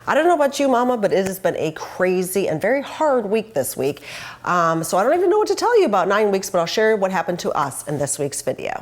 I don't know about you, Mama, but it has been a crazy and very hard week this week. So I don't even know what to tell you about 9 weeks, but I'll share what happened to us in this week's video.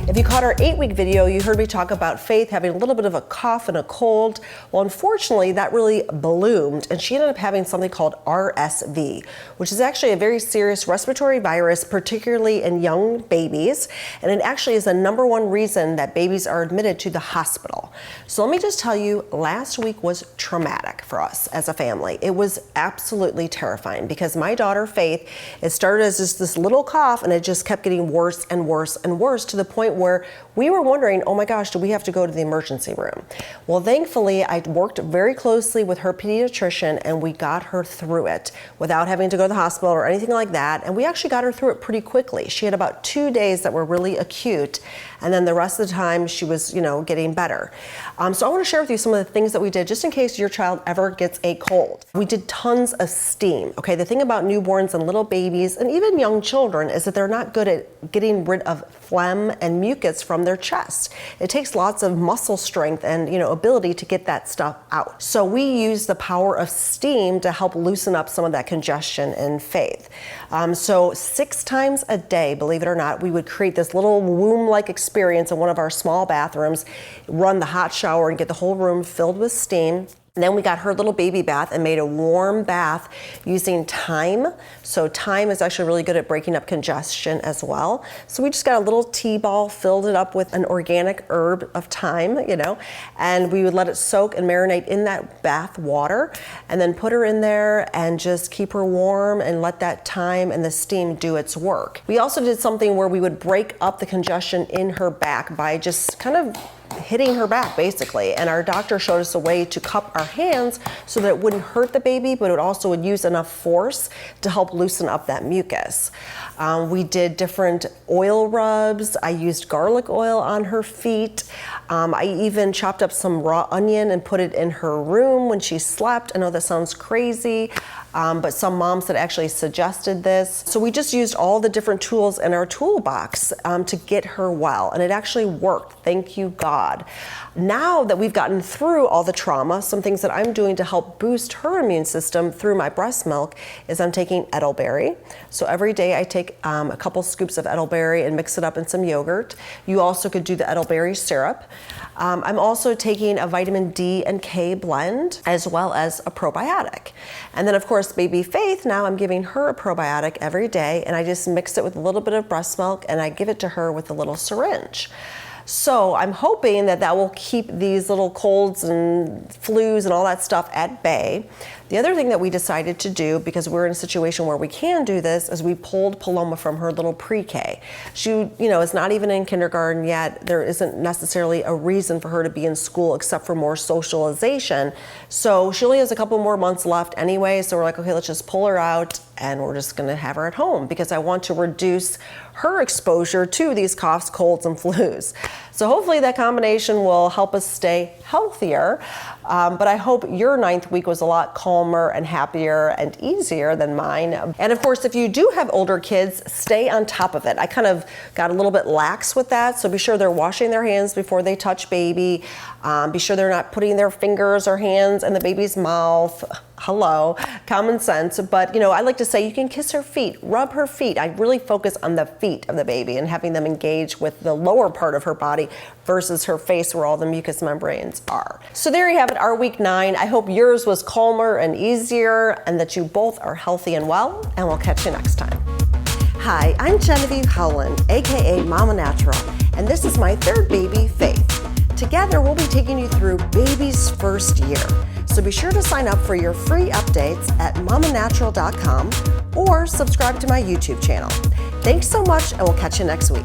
If you caught our 8-week video, you heard me talk about Faith having a little bit of a cough and a cold. Well, unfortunately, that really bloomed, and she ended up having something called RSV, which is actually a very serious respiratory virus, particularly in young babies. And it actually is the #1 reason that babies are admitted to the hospital. So let me just tell you, last week was traumatic for us as a family. It was absolutely terrifying because my daughter, Faith, it started as just this little cough, and it just kept getting worse and worse and worse to the point where we were wondering, oh my gosh, do we have to go to the emergency room? Well, thankfully, I worked very closely with her pediatrician and we got her through it without having to go to the hospital or anything like that. And we actually got her through it pretty quickly. She had about 2 days that were really acute, and then the rest of the time she was, getting better. So I want to share with you some of the things that we did just in case your child ever gets a cold. We did tons of steam. Okay, the thing about newborns and little babies and even young children is that they're not good at getting rid of phlegm and mucus from their chest. It takes lots of muscle strength and ability to get that stuff out. So we use the power of steam to help loosen up some of that congestion in Faith. So 6 times a day, believe it or not, we would create this little womb-like experience in one of our small bathrooms, run the hot shower and get the whole room filled with steam. And then we got her little baby bath and made a warm bath using thyme. So thyme is actually really good at breaking up congestion as well. So we just got a little tea ball, filled it up with an organic herb of thyme, and we would let it soak and marinate in that bath water and then put her in there and just keep her warm and let that thyme and the steam do its work. We also did something where we would break up the congestion in her back by just kind of hitting her back basically, and our doctor showed us a way to cup our hands so that it wouldn't hurt the baby, but it also would use enough force to help loosen up that mucus. We did different oil rubs. I used garlic oil on her feet. I even chopped up some raw onion and put it in her room when she slept. I know that sounds crazy, but some moms had actually suggested this. So we just used all the different tools in our toolbox to get her well, and it actually worked. Thank you, God. Now that we've gotten through all the trauma, some things that I'm doing to help boost her immune system through my breast milk is I'm taking elderberry. So every day I take a couple scoops of elderberry and mix it up in some yogurt. You also could do the elderberry syrup. I'm also taking a vitamin D and K blend as well as a probiotic. And then of course, baby Faith, now I'm giving her a probiotic every day, and I just mix it with a little bit of breast milk and I give it to her with a little syringe. So I'm hoping that that will keep these little colds and flus and all that stuff at bay. The other thing that we decided to do, because we're in a situation where we can do this, is we pulled Paloma from her little pre-K. She, is not even in kindergarten yet. There isn't necessarily a reason for her to be in school except for more socialization. So she only has a couple more months left anyway. So we're like, okay, let's just pull her out and we're just gonna have her at home because I want to reduce her exposure to these coughs, colds, and flus. So hopefully that combination will help us stay healthier. But I hope your 9th week was a lot calmer and happier and easier than mine. And of course, if you do have older kids, stay on top of it. I kind of got a little bit lax with that. So be sure they're washing their hands before they touch baby. Be sure they're not putting their fingers or hands in the baby's mouth. Hello, common sense. But I like to say you can kiss her feet, rub her feet. I really focus on the feet of the baby and having them engage with the lower part of her body versus her face where all the mucous membranes are. So there you have it, our week 9. I hope yours was calmer and easier and that you both are healthy and well, and we'll catch you next time. Hi, I'm Genevieve Howland, AKA Mama Natural, and this is my 3rd baby, Faith. Together, we'll be taking you through baby's first year. So be sure to sign up for your free updates at mamanatural.com or subscribe to my YouTube channel. Thanks so much, and we'll catch you next week.